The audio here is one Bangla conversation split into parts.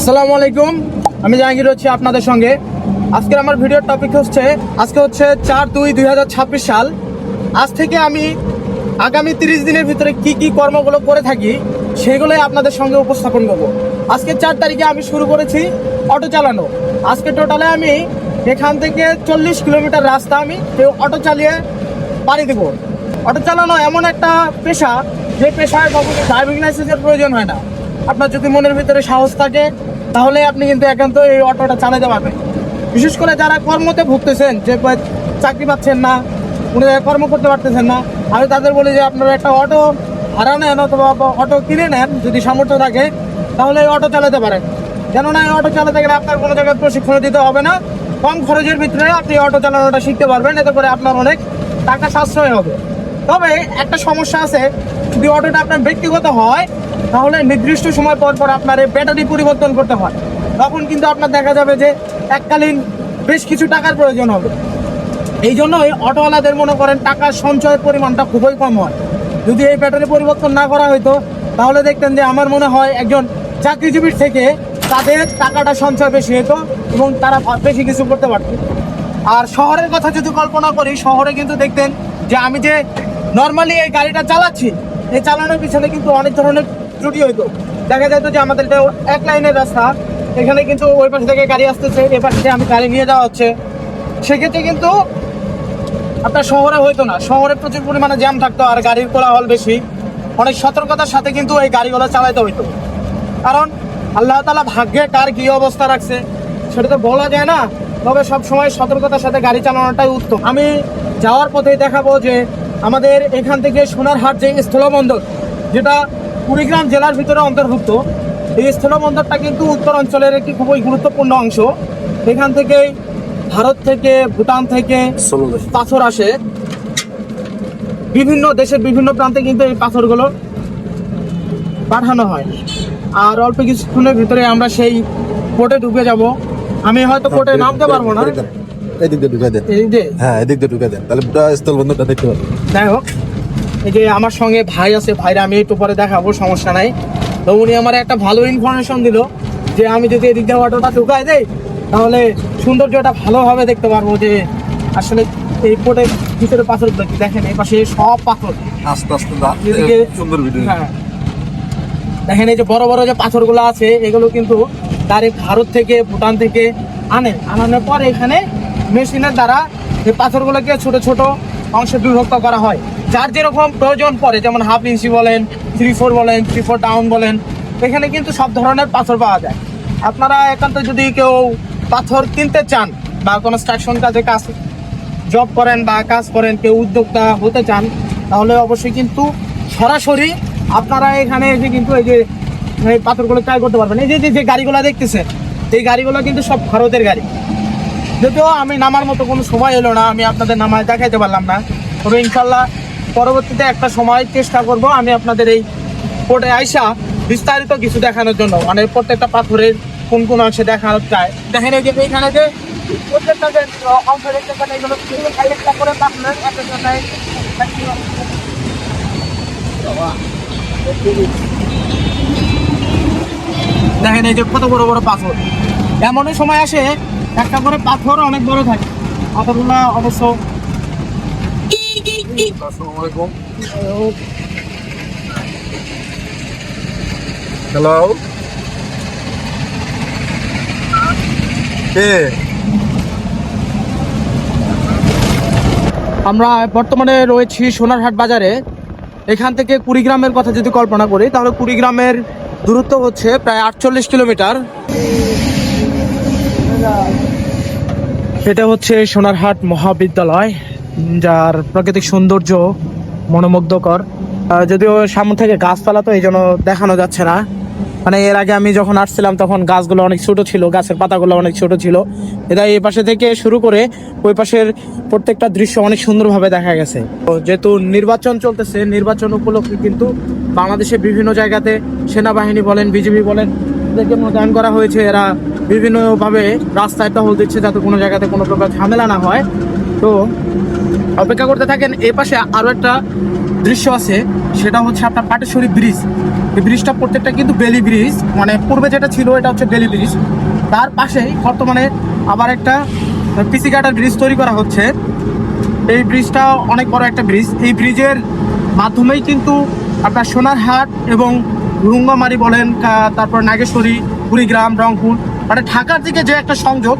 আসসালামু আলাইকুম, আমি জাহাঙ্গীর হচ্ছি আপনাদের সঙ্গে। আজকের আমার ভিডিওর টপিক হচ্ছে 4/2/2026 সাল। আজ থেকে আমি আগামী 30 দিনের ভিতরে কি কি কর্মগুলো করে থাকি সেগুলোই আপনাদের সঙ্গে উপস্থাপন করব। আজকে 4 তারিখে আমি শুরু করেছি অটো চালানো। আজকে টোটালে আমি এখান থেকে 40 কিলোমিটার রাস্তা আমি অটো চালিয়ে পাড়ি দেবো। অটো চালানো এমন একটা পেশা, যে পেশায় কখনো ড্রাইভিং লাইসেন্সের প্রয়োজন হয় না। আপনার যদি মনের ভিতরে সাহস থাকে তাহলে আপনি কিন্তু একান্ত এই অটোটা চালাতে পারবেন। বিশেষ করে যারা কর্মতে ভুগতেছেন, যে চাকরি পাচ্ছেন না, কোনো জায়গায় কর্ম করতে পারতেছেন না, আমি তাদের বলি যে আপনারা একটা অটো ভাড়া নেন অথবা অটো কিনে নেন, যদি সামর্থ্য থাকে তাহলে এই অটো চালাতে পারেন। কেননা এই অটো চালাতে গেলে আপনার কোনো জায়গায় প্রশিক্ষণ দিতে হবে না, কম খরচের ভিতরে আপনি অটো চালানোটা শিখতে পারবেন। এতে করে আপনার অনেক টাকা সাশ্রয় হবে। তবে একটা সমস্যা আছে, যদি অটোটা আপনার ব্যক্তিগত হয় তাহলে নির্দিষ্ট সময় পর পর আপনার এই ব্যাটারি পরিবর্তন করতে হয়। তখন কিন্তু আপনার দেখা যাবে যে এককালীন বেশ কিছু টাকার প্রয়োজন হবে। এই জন্যই অটোওয়ালাদের মনে করেন টাকার সঞ্চয়ের পরিমাণটা খুবই কম হয়। যদি এই ব্যাটারি পরিবর্তন না করা হতো তাহলে দেখতেন যে আমার মনে হয় একজন চাকরিজীবীর থেকে তাদের টাকাটা সঞ্চয় বেশি হতো এবং তারা বেশি কিছু করতে পারত। আর শহরের কথা যদি কল্পনা করি, শহরে কিন্তু দেখতেন যে আমি যে নর্মালি এই গাড়িটা চালাচ্ছি, এই চালানোর পিছনে কিন্তু অনেক ধরনের ত্রুটি হইতো। দেখা যেত যে আমাদের এটা এক লাইনের রাস্তা, এখানে কিন্তু ওই পাশে থেকে গাড়ি আসতেছে, এ পাশে থেকে আমি গাড়ি নিয়ে যাওয়া হচ্ছে। সেক্ষেত্রে কিন্তু আপনার শহরে হইতো না। শহরে প্রচুর পরিমাণে জ্যাম থাকতো আর গাড়ির কোলাহল বেশি। অনেক সতর্কতার সাথে কিন্তু এই গাড়িগুলো চালাতে হইতো, কারণ আল্লাহ তাআলা ভাগ্যে কার কি অবস্থা রাখছে সেটা তো বলা যায় না। তবে সবসময় সতর্কতার সাথে গাড়ি চালানোটাই উত্তম। আমি যাওয়ার পথেই দেখাবো যে আমাদের এখান থেকে সোনারহাট যে স্থলবন্দর, যেটা কুড়িগ্রাম জেলার ভিতরে অন্তর্ভুক্ত, এই স্থলবন্দরটা কিন্তু উত্তর অঞ্চলের একটি খুবই গুরুত্বপূর্ণ অংশ। এখান থেকে ভারত থেকে, ভুটান থেকে পাথর আসে, বিভিন্ন দেশের বিভিন্ন প্রান্তে কিন্তু এই পাথরগুলো পাঠানো হয়। আর অল্প কিছুক্ষণের ভিতরে আমরা সেই পোর্টে ঢুকে যাব। আমি হয়তো পোর্টে নামতে পারবো না, এদিক দিয়ে ঢুকে দেন। হ্যাঁ, এদিক দিয়ে ঢুকে দেন, তাহলে পুরো স্থলবন্দরটা দেখতে পাবেন। যাই হোক, এই যে আমার সঙ্গে ভাই আছে, ভাইরা আমি একটু পরে দেখাবো, সমস্যা নাই। তো উনি আমার একটা ভালো ইনফরমেশন দিল যে আমি যদি এদিক দিয়ে অটোটা ঢুকাই দেই তাহলে সৌন্দর্যটা ভালোভাবে দেখতে পারবো। যে আসলে এই পোর্টের ভিতরে পাথর দেখেন, এই পাশে সব পাথর। আস্তে আস্তে সুন্দর ভিডিও। হ্যাঁ, দেখেন এই যে বড় বড় যে পাথরগুলো আছে, এগুলো কিন্তু ডাইরেক্ট ভারত থেকে, ভুটান থেকে আনানোর পর এখানে মেশিনের দ্বারা এই পাথরগুলোকে ছোট ছোট অংশে বিভক্ত করা হয়। যার যেরকম প্রয়োজন পড়ে, যেমন 1/2 ইঞ্চি বলেন, 3/4 বলেন, 3/4 ডাউন বলেন, এখানে কিন্তু সব ধরনের পাথর পাওয়া যায়। আপনারা একান্ত যদি কেউ পাথর কিনতে চান বা কনস্ট্রাকশন কাজে জব করেন বা কাজ করেন, কেউ উদ্যোক্তা হতে চান, তাহলে অবশ্যই কিন্তু সরাসরি আপনারা এখানে এসে কিন্তু এই যে এই পাথরগুলো ট্রাই করতে পারবেন। এই যে যে গাড়িগুলো দেখতেছেন, এই গাড়িগুলো কিন্তু সব ভারতের গাড়ি। যদিও আমি নামার মতো কোনো সময় এলো না, আমি আপনাদের নামায় দেখাইতে পারলাম না। তবে ইনশাল্লাহ পরবর্তীতে একটা সময় চেষ্টা করব আমি আপনাদের এই পোর্টে আইসা বিস্তারিত কিছু দেখানোর জন্য, মানে প্রত্যেকটা পাথরের কোন কোন অংশে দেখানো যায়। দেখেন এই যে এইখানে যে প্রত্যেকটা যে অংশ দেখতে পারেন, এগুলো একটা করে আপনার দেখেন এই যে কত বড় বড় পাথর। এমনই সময় আসে একটা করে পাথর অনেক বড় থাকে। পাথরগুলো অবশ্য হ্যালো, আমরা বর্তমানে রয়েছি সোনারহাট বাজারে। এখান থেকে কুড়িগ্রামের কথা যদি কল্পনা করি তাহলে কুড়িগ্রামের দূরত্ব হচ্ছে প্রায় 48 কিলোমিটার। এটা হচ্ছে সোনারহাট মহাবিদ্যালয়, যার প্রাকৃতিক সৌন্দর্য মনোমুগ্ধকর। যদিও সামনে থেকে গাছপালা তো এই জন্য দেখানো যাচ্ছে না। মানে এর আগে আমি যখন আসছিলাম তখন গাছগুলো অনেক ছোট ছিল, গাছের পাতাগুলো অনেক ছোট ছিল। এটা এই পাশে থেকে শুরু করে ওই পাশের প্রত্যেকটা দৃশ্য অনেক সুন্দরভাবে দেখা গেছে। যেহেতু নির্বাচন চলতেছে, নির্বাচন উপলক্ষে কিন্তু বাংলাদেশের বিভিন্ন জায়গাতে সেনাবাহিনী বলেন, বিজিবি বলেন, এদেরকে মোতায়েন করা হয়েছে। এরা বিভিন্নভাবে রাস্তায় টহল দিচ্ছে যাতে কোনো জায়গাতে কোনো প্রকার ঝামেলা না হয়। তো অপেক্ষা করতে থাকেন। এ পাশে আরও একটা দৃশ্য আছে, সেটা হচ্ছে আপনার পাটেশ্বরী ব্রিজ। এই ব্রিজটা প্রত্যেকটা কিন্তু বেলি ব্রিজ, মানে পূর্বে যেটা ছিল এটা হচ্ছে বেলি ব্রিজ। তার পাশেই বর্তমানে আবার একটা পিসি কাটার ব্রিজ তৈরি করা হচ্ছে। এই ব্রিজটা অনেক বড় একটা ব্রিজ। এই ব্রিজের মাধ্যমেই কিন্তু আপনার সোনারহাট এবং রুঙ্গামারি বলেন, তারপর নাগেশ্বরী, কুড়িগ্রাম, রংপুর, মানে ঢাকার দিকে যে একটা সংযোগ,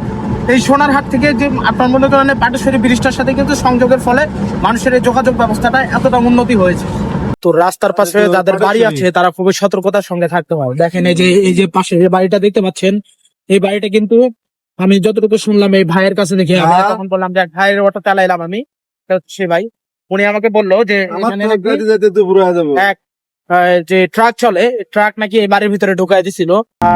এই সোনারহাট থেকে যে আপনার মনে করেন পাটেশ্বরী ব্রিজটার সাথে কিন্তু সংযোগের ফলে মানুষের এই যোগাযোগ ব্যবস্থাটা এতটা উন্নতি হয়েছে। তো রাস্তার পাশে যাদের বাড়ি আছে তারা খুবই সতর্কতার সঙ্গে থাকতে হয়। দেখেন এই যে পাশে যে বাড়িটা দেখতে পাচ্ছেন, এই বাড়িটা কিন্তু আমি যতটুকু শুনলাম এই ভাইয়ের কাছে দেখে আমি তখন বললাম যে ভাইয়ের অটো চালাইলাম আমি, সে ভাই উনি আমাকে বললো যে এখানে এক যে ট্রাক চলে, ট্রাক নাকি এই বাড়ির ভিতরে ঢুকাই দিছিল।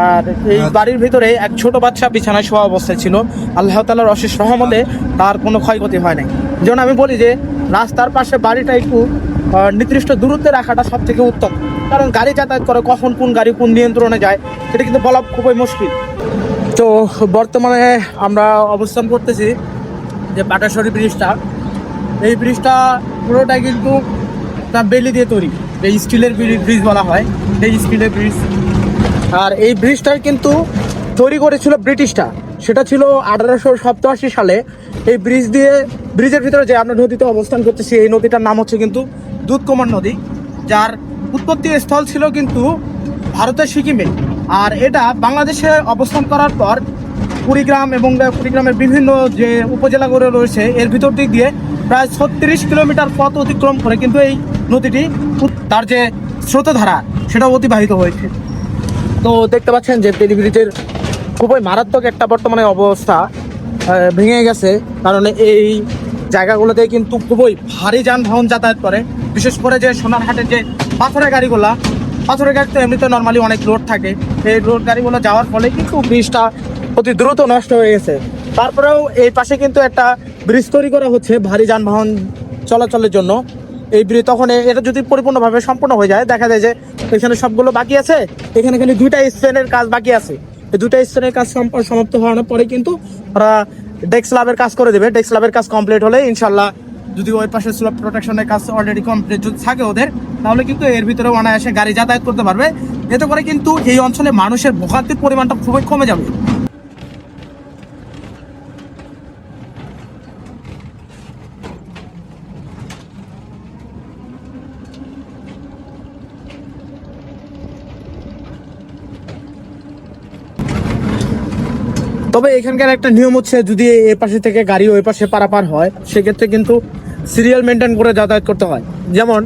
আর এই বাড়ির ভিতরে এক ছোট বাচ্চা বিছানায় শোয়া অবস্থায় ছিল। আল্লাহ তাআলার অশেষ রহমতে তার কোনো ক্ষয়ক্ষতি হয় নাই। যেমন আমি বলি যে রাস্তার পাশে বাড়িটা একটু নির্দিষ্ট দূরত্বে রাখাটা সব থেকে উত্তম, কারণ গাড়ি যাতায়াত করে কখন কোন গাড়ি কোন নিয়ন্ত্রণে যায় সেটা কিন্তু বলা খুবই মুশকিল। তো বর্তমানে আমরা অবস্থান করতেছি যে পাটেশ্বরী ব্রিজটা। এই ব্রিজটা পুরোটাই কিন্তু বেলি দিয়ে তৈরি, এই স্টিলের ব্রিজ বলা হয়, এই স্টিলের ব্রিজ। আর এই ব্রিজটার কিন্তু তৈরি করেছিল ব্রিটিশরা, সেটা ছিল 1887 সালে। এই ব্রিজের ভিতরে যে আমরা নদীতে অবস্থান করতেছি, এই নদীটার নাম হচ্ছে কিন্তু দুধকুমার নদী, যার উৎপত্তি স্থল ছিল কিন্তু ভারতের সিকিমে। আর এটা বাংলাদেশে অবস্থান করার পর কুড়িগ্রাম এবং কুড়িগ্রামের বিভিন্ন যে উপজেলাগুলো রয়েছে এর ভিতর দিক দিয়ে প্রায় 36 কিলোমিটার পথ অতিক্রম করে কিন্তু এই নদীটি তার যে স্রোতধারা সেটা অতিবাহিত হয়েছে। তো দেখতে পাচ্ছেন যে বেলি ব্রিজের খুবই মারাত্মক একটা বর্তমানে অবস্থা, ভেঙে গেছে, কারণ এই জায়গাগুলোতে কিন্তু খুবই ভারী যানবাহন যাতায়াত করে। বিশেষ করে যে সোনারহাটের যে পাথরের গাড়িগুলা, পাথরের গাড়ি তো এমনিতে নর্মালি অনেক লোড থাকে, এই লোড গাড়িগুলো যাওয়ার ফলে কিন্তু ব্রিজটা অতি দ্রুত নষ্ট হয়ে গেছে। তারপরেও এই পাশে কিন্তু একটা ব্রিজ তৈরি করা হচ্ছে ভারী যানবাহন চলাচলের জন্য। এই ব্রিজ তখন এটা যদি পরিপূর্ণভাবে সম্পূর্ণ হয়ে যায়, দেখা যায় যে এখানে সবগুলো বাকি আছে, এখানে খালি 2টা স্প্যানের কাজ বাকি আছে। এই 2টা স্প্যানের কাজ সমাপ্ত হওয়ার পরে কিন্তু ওরা ডেস্ক স্ল্যাবের কাজ করে দেবে। ডেস্ক স্ল্যাবের কাজ কমপ্লিট হলে ইনশাল্লাহ, যদি ওই পাশে স্ল্যাব প্রোটেকশনের কাজ অলরেডি কমপ্লিট যদি থাকে ওদের, তাহলে কিন্তু এর ভিতরে অনায়াসে গাড়ি যাতায়াত করতে পারবে। এতে করে কিন্তু এই অঞ্চলে মানুষের ভোগান্তির পরিমাণটা খুবই কমে যাবে। তবে এখানকার একটা নিয়ম হচ্ছে, যদি এ পাশে থেকে গাড়ি ওই পাশে পারাপার হয় সেক্ষেত্রে কিন্তু সিরিয়াল মেনটেন করে যাতায়াত করতে হয়। যেমন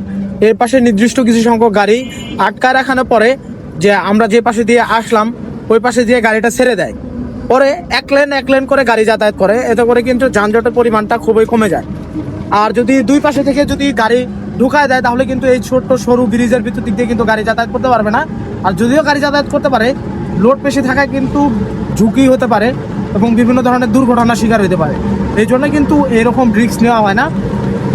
এর পাশে নির্দিষ্ট কিছু সংখ্যক গাড়ি আটকায় রাখানোর পরে যে আমরা যে পাশে দিয়ে আসলাম ওই পাশে দিয়ে গাড়িটা ছেড়ে দেয়, পরে এক লেন করে গাড়ি যাতায়াত করে। এতে করে কিন্তু যানজটের পরিমাণটা খুবই কমে যায়। আর যদি দুই পাশে থেকে যদি গাড়ি ঢুকায় দেয় তাহলে কিন্তু এই ছোট্ট সরু ব্রিজের ভিতর দিক দিয়ে কিন্তু গাড়ি যাতায়াত করতে পারবে না। আর যদিও গাড়ি যাতায়াত করতে পারে, লোড বেশি থাকায় কিন্তু ঝুঁকি হতে পারে এবং বিভিন্ন ধরনের দুর্ঘটনার শিকার হতে পারে। এই জন্য কিন্তু এরকম রিস্ক নেওয়া হয় না।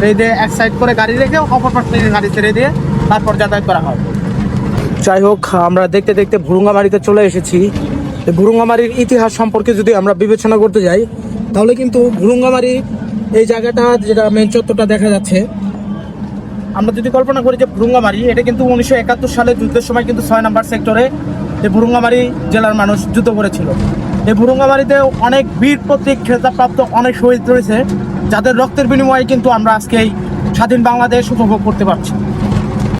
এই যে এক সাইড করে গাড়ি রেখে অপর পাশ থেকে গাড়ি ছেড়ে দিয়ে তারপর যাতায়াত করা হয়। যাই হোক, আমরা দেখতে দেখতে ভুরুঙ্গামারিতে চলে এসেছি। ভুরুঙ্গামারির ইতিহাস সম্পর্কে যদি আমরা বিবেচনা করতে যাই, তাহলে কিন্তু ভুরুঙ্গামারি এই জায়গাটা, যেটা মেন চত্বরটা দেখা যাচ্ছে, আমরা যদি কল্পনা করি যে ভুরুঙ্গামারি, এটা কিন্তু 1971 সালে যুদ্ধের সময় কিন্তু 6 নম্বর সেক্টরে এই ভুরুঙ্গামারি জেলার মানুষ যুদ্ধ করেছিল। এই ভুরুঙ্গামারিতে অনেক বীর প্রতীক খেতাবপ্রাপ্ত অনেক শহীদ রয়েছে, যাদের রক্তের বিনিময়ে কিন্তু আমরা আজকে এই স্বাধীন বাংলাদেশ উপভোগ করতে পারছি।